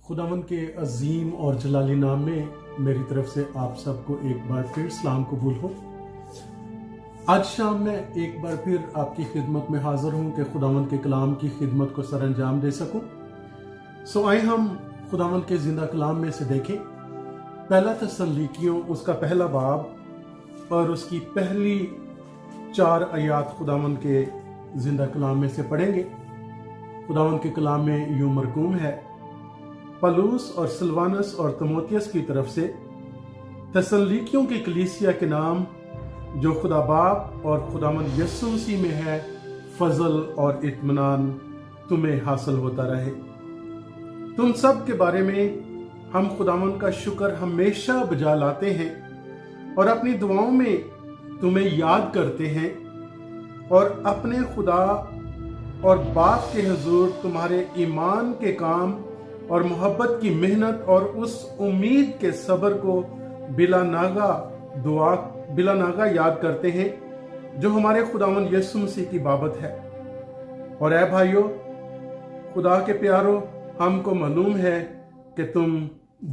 खुदावन के अजीम और जलाली नाम में मेरी तरफ से आप सबको एक बार फिर सलाम कबूल हो। आज शाम मैं एक बार फिर आपकी खिदमत में हाजिर हूं कि खुदावन के कलाम की खिदमत को सर अंजाम दे सकूं। सो आए हम खुदावन के जिंदा कलाम में से देखें पहला तसल्लीकियों उसका पहला बाब और उसकी पहली 4 आयात खुदावन के जिंदा कलाम में से पढ़ेंगे। खुदावन के कलाम में यूं मरकूम है, पलूस और सिलवानस और तमोथियस की तरफ से तसल्लीकियों की कलीसिया के नाम जो खुदा बाप और खुदावंद यीशु मसीह में है, फजल और इत्मीनान तुम्हें हासिल होता रहे। तुम सब के बारे में हम खुदावंद का शुक्र हमेशा बजा लाते हैं और अपनी दुआओं में तुम्हें याद करते हैं और अपने खुदा और बाप के हुजूर तुम्हारे ईमान के काम और मोहब्बत की मेहनत और उस उम्मीद के सब्र को बिला नागा याद करते हैं जो हमारे खुदावंद यीशु मसीह की बाबत है। और ऐ भाइयों, खुदा के प्यारो, हमको मालूम है कि तुम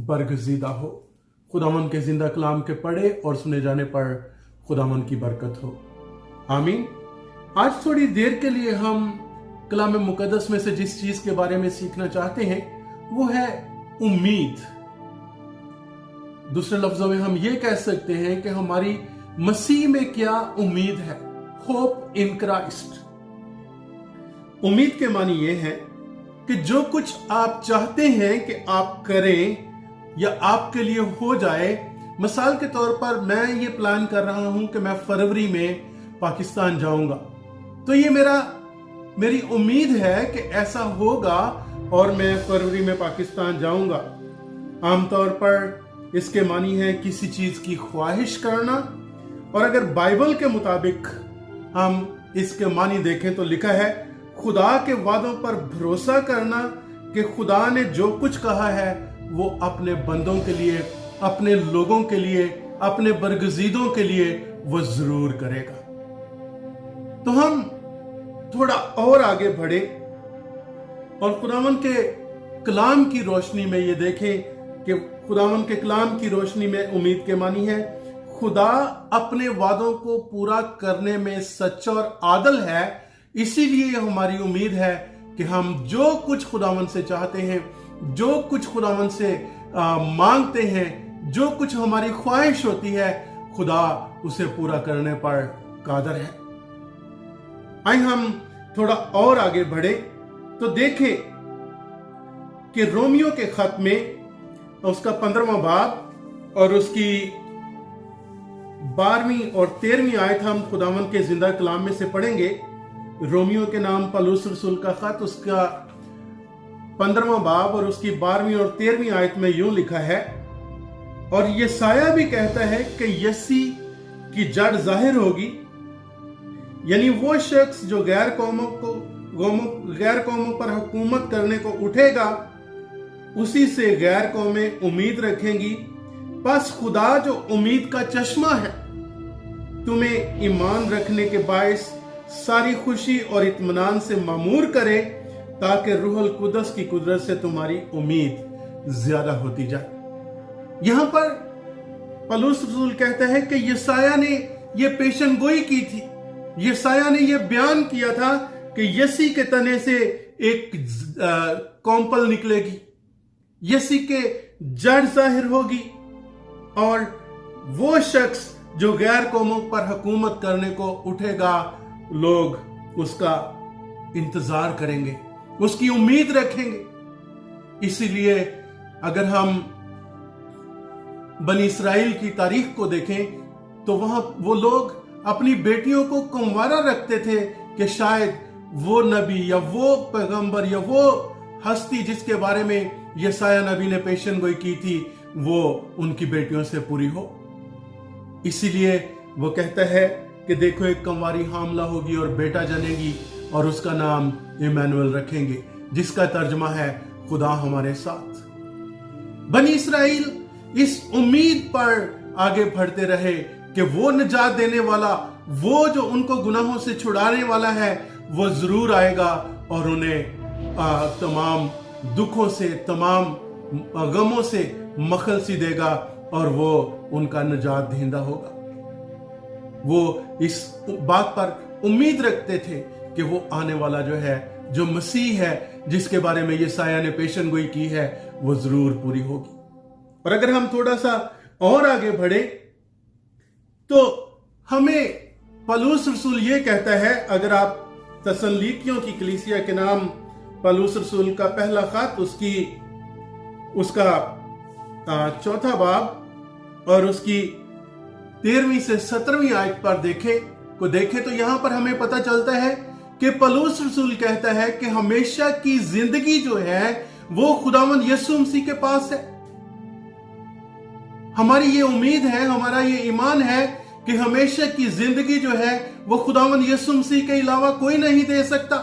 बरगजीदा हो। खुदावंद के जिंदा कलाम के पढ़े और सुने जाने पर खुदावंद की बरकत हो। आमीन। आज थोड़ी देर के लिए हम कलाम मुकद्दस में से जिस चीज के बारे में सीखना चाहते हैं वो है उम्मीद। दूसरे लफ्जों में हम ये कह सकते हैं कि हमारी मसीह में क्या उम्मीद है। Hope in Christ. उम्मीद के मानी ये है कि जो कुछ आप चाहते हैं कि आप करें या आपके लिए हो जाए। मिसाल के तौर पर मैं ये प्लान कर रहा हूं कि मैं फरवरी में पाकिस्तान जाऊंगा, तो ये मेरी उम्मीद है कि ऐसा होगा और मैं फरवरी में पाकिस्तान जाऊंगा। आमतौर पर इसके मानी है किसी चीज की ख्वाहिश करना, और अगर बाइबल के मुताबिक हम इसके मानी देखें तो लिखा है खुदा के वादों पर भरोसा करना कि खुदा ने जो कुछ कहा है वो अपने बंदों के लिए, अपने लोगों के लिए, अपने बरगजीदों के लिए वो जरूर करेगा। तो हम थोड़ा और आगे बढ़े और खुदावंद के कलाम की रोशनी में ये देखें कि खुदावंद के कलाम की रोशनी में उम्मीद के मानी है खुदा अपने वादों को पूरा करने में सच्चा और आदल है। इसीलिए हमारी उम्मीद है कि हम जो कुछ खुदावंद से चाहते हैं, जो कुछ खुदावंद से मांगते हैं, जो कुछ हमारी ख्वाहिश होती है, खुदा उसे पूरा करने पर कादर है। आइए हम थोड़ा और आगे बढ़े तो देखें कि रोमियो के खत में उसका 15वां बाब और उसकी 12वीं और 13वीं आयत हम खुदावंद के जिंदा कलाम में से पढ़ेंगे। रोमियो के नाम पलूस रसूल का खत, उसका 15वां बाब और उसकी 12वीं और 13वीं आयत में यूं लिखा है, और यशायाह भी कहता है कि यसी की जड़ जाहिर होगी, यानी वो शख्स जो गैर कौमों पर हुकूमत करने को उठेगा, उसी से गैर कौमें उम्मीद रखेंगी। बस खुदा जो उम्मीद का चश्मा है तुम्हें ईमान रखने के बायस सारी खुशी और इत्मीनान से मामूर करे, ताकि रूहुल कुदस की कुदरत से तुम्हारी उम्मीद ज्यादा होती जाए। यहां पर पलूस रसूल कहता है कि यशायाह ने यह पेशन गोई की थी, यशायाह ने यह बयान किया था कि यसी के तने से एक कौंपल निकलेगी, यसी के जड़ जाहिर होगी, और वो शख्स जो गैर कौमों पर हुकूमत करने को उठेगा, लोग उसका इंतजार करेंगे, उसकी उम्मीद रखेंगे। इसीलिए अगर हम बनी इस्राइल की तारीख को देखें तो वहां वो लोग अपनी बेटियों को कुंवारा रखते थे कि शायद वो नबी या वो पैगंबर या वो हस्ती जिसके बारे में यशायाह नबी ने पेशन गोई की थी वो उनकी बेटियों से पूरी हो। इसीलिए वो कहता है कि देखो एक कंवारी हामला होगी और बेटा जनेगी और उसका नाम इमैनुअल रखेंगे, जिसका तर्जुमा है खुदा हमारे साथ। बनी इस्राइल इस उम्मीद पर आगे बढ़ते रहे कि वो निजात देने वाला, वो जो उनको गुनाहों से छुड़ाने वाला है, वो जरूर आएगा और उन्हें तमाम दुखों से, तमाम गमों से मखल सी देगा और वो उनका निजात दहिंदा होगा। वो इस बात पर उम्मीद रखते थे कि वो आने वाला जो है, जो मसीह है, जिसके बारे में यशायाह ने पेशन गोई की है, वो जरूर पूरी होगी। और अगर हम थोड़ा सा और आगे बढ़े तो हमें पौलुस रसूल ये कहता है, अगर आप तसल्लीकियों की कलीसिया के नाम पौलुस रसूल का पहला खत उसका चौथा बाब और उसकी 13वीं से 17वीं आयत पर देखें तो यहां पर हमें पता चलता है कि पौलुस रसूल कहता है कि हमेशा की जिंदगी जो है वो खुदावंद यीशु मसीह के पास है। हमारी ये उम्मीद है, हमारा ये ईमान है कि हमेशा की जिंदगी जो है वो खुदावंद यीशु मसीह के अलावा कोई नहीं दे सकता।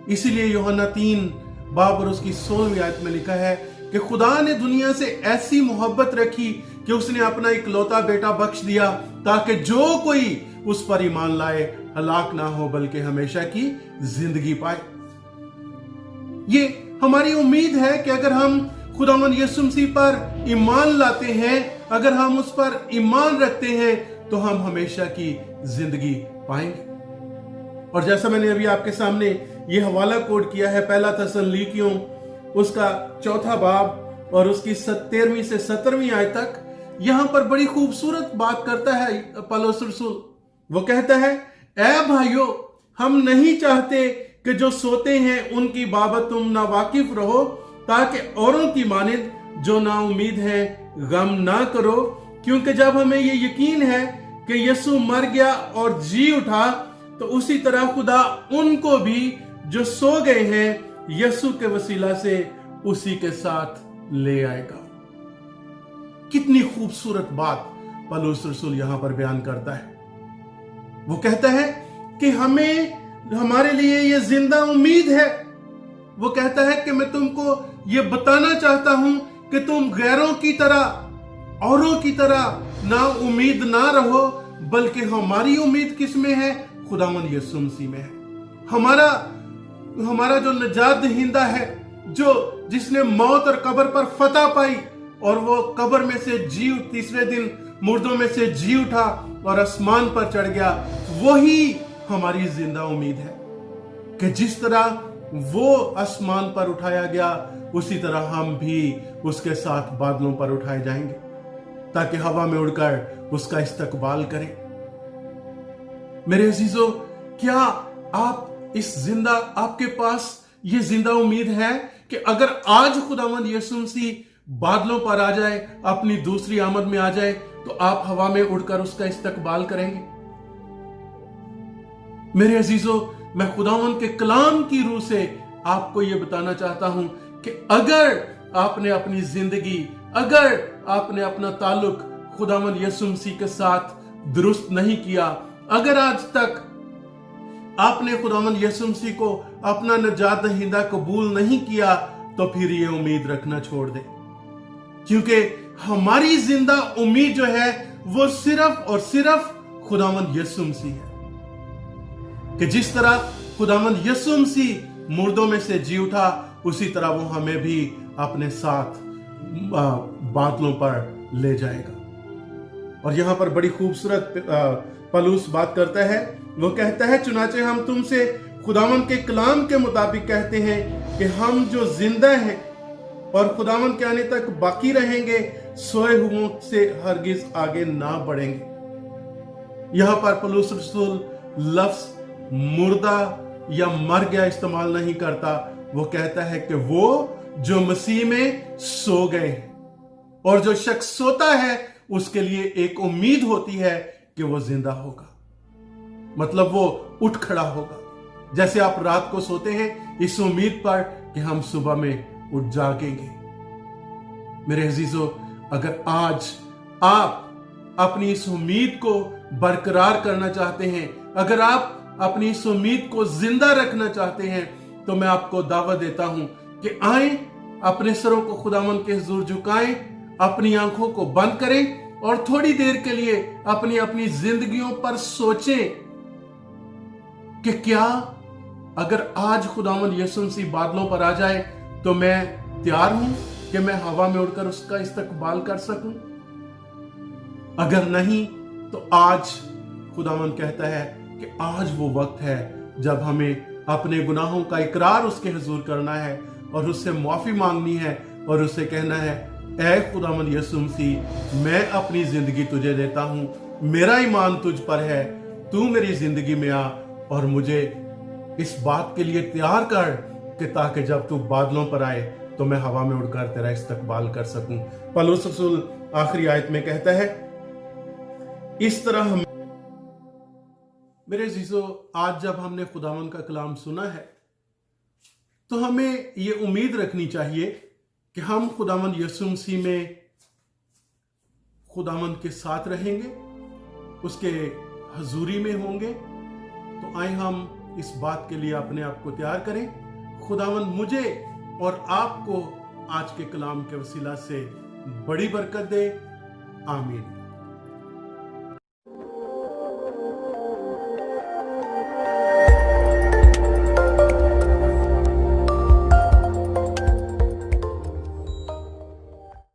इसीलिए यूहन्ना 3 बाब और उसकी 16वीं आयत में लिखा है कि खुदा ने दुनिया से ऐसी मोहब्बत रखी कि उसने अपना इकलौता बेटा बख्श दिया ताकि जो कोई उस पर ईमान लाए हलाक ना हो बल्कि हमेशा की जिंदगी पाए। ये हमारी उम्मीद है कि अगर हम खुदावंद यीशु मसीह पर ईमान लाते हैं, अगर हम उस पर ईमान रखते हैं तो हम हमेशा की जिंदगी पाएंगे। और जैसा मैंने अभी आपके सामने ये हवाला कोड किया है, पहला तसल्लीकियों उसका चौथा बाब और उसकी 13वीं से 17वीं आयत तक, यहां पर बड़ी खूबसूरत बात करता है पौलुस रसूल। वो कहता है, ऐ भाइयों, हम नहीं चाहते कि जो सोते हैं उनकी बाबत तुम ना वाकिफ रहो, ताकि औरों की मानिंद जो ना उम्मीद है गम ना करो, क्योंकि जब हमें ये यकीन है कि यीशु मर गया और जी उठा, तो उसी तरह खुदा उनको भी जो सो गए हैं यीशु के वसीला से उसी के साथ ले आएगा। कितनी खूबसूरत बात पौलुस रसूल यहां पर बयान करता है। वो कहता है कि हमारे लिए ये जिंदा उम्मीद है। वो कहता है कि मैं तुमको ये बताना चाहता हूं कि तुम गैरों की तरह, औरों की तरह ना उम्मीद ना रहो, बल्कि हमारी उम्मीद किस में है? खुदावंद यीशु मसीह में है। हमारा जो निजात दहिंदा है, जिसने मौत और कब्र पर फतह पाई और वो कब्र में से तीसरे दिन मुर्दों में से जी उठा और आसमान पर चढ़ गया, वही हमारी जिंदा उम्मीद है कि जिस तरह वो आसमान पर उठाया गया, उसी तरह हम भी उसके साथ बादलों पर उठाए जाएंगे ताकि हवा में उड़कर उसका इस्तकबाल करें। मेरे अजीजों, क्या आपके पास ये जिंदा उम्मीद है कि अगर आज खुदावंद यीशु मसीह बादलों पर आ जाए, अपनी दूसरी आमद में आ जाए, तो आप हवा में उड़कर उसका इस्तकबाल करेंगे? मेरे अजीजों, मैं खुदावंद के कलाम की रूह से आपको यह बताना चाहता हूं कि अगर आपने अपनी जिंदगी, अगर आपने अपना ताल्लुक खुदावंद यीशु मसीह के साथ दुरुस्त नहीं किया, अगर आज तक आपने खुदावंद यीशु मसीह को अपना निजात दहिंदा कबूल नहीं किया, तो फिर ये उम्मीद रखना छोड़ दे, क्योंकि हमारी जिंदा उम्मीद जो है वो सिर्फ और सिर्फ खुदावंद यीशु मसीह है। कि जिस तरह खुदावंद यीशु मसीह मुर्दों में से जी उठा, उसी तरह वो हमें भी अपने साथ बादलों पर ले जाएगा। और यहां पर बड़ी खूबसूरत पौलुस बात करता है। वो कहता है, चुनाचे हम तुमसे खुदावंद के कलाम के मुताबिक कहते हैं कि हम जो जिंदा हैं और खुदावंद के आने तक बाकी रहेंगे, सोए हुओं से हरगिज आगे ना बढ़ेंगे। यहां पर पौलुस रसूल लफ्ज मुर्दा या मर गया इस्तेमाल नहीं करता। वो कहता है कि वो जो मसीह में सो गए हैं, और जो शख्स सोता है उसके लिए एक उम्मीद होती है कि वो जिंदा होगा, मतलब वो उठ खड़ा होगा। जैसे आप रात को सोते हैं इस उम्मीद पर कि हम सुबह में उठ जागेंगे। मेरे अजीजों, अगर आज आप अपनी इस उम्मीद को बरकरार करना चाहते हैं, अगर आप अपनी इस उम्मीद को जिंदा रखना चाहते हैं, तो मैं आपको दावत देता हूं कि आए, अपने सरों को खुदावंद के हुजूर झुकाएं, अपनी आंखों को बंद करें और थोड़ी देर के लिए अपनी अपनी जिंदगियों पर सोचें कि क्या अगर आज खुदावंद यीशु मसीह बादलों पर आ जाए, तो मैं तैयार हूं कि मैं हवा में उड़कर उसका इस्तकबाल कर सकूं? अगर नहीं तो आज खुदावंद कहता है कि आज वो वक्त है जब हमें अपने गुनाहों का इकरार उसके हुजूर करना है और उससे माफी मांगनी है और उससे कहना है, ऐ खुदावंद यीशु मसीह, मैं अपनी जिंदगी तुझे देता हूं, मेरा ईमान तुझ पर है, तू मेरी जिंदगी में आ और मुझे इस बात के लिए तैयार कर कि ताकि जब तू बादलों पर आए तो मैं हवा में उड़कर तेरा इस्तकबाल कर सकूं। पौलुस रसूल आखिरी आयत में कहता है, इस तरह हम मेरे अजीजों, आज जब हमने खुदावंद का कलाम सुना है तो हमें ये उम्मीद रखनी चाहिए कि हम खुदावंद यीशु मसीह में खुदावंद के साथ रहेंगे, उसके हजूरी में होंगे। तो आए हम इस बात के लिए अपने आप को तैयार करें। खुदावंद मुझे और आपको आज के कलाम के वसीला से बड़ी बरकत दे। आमीन।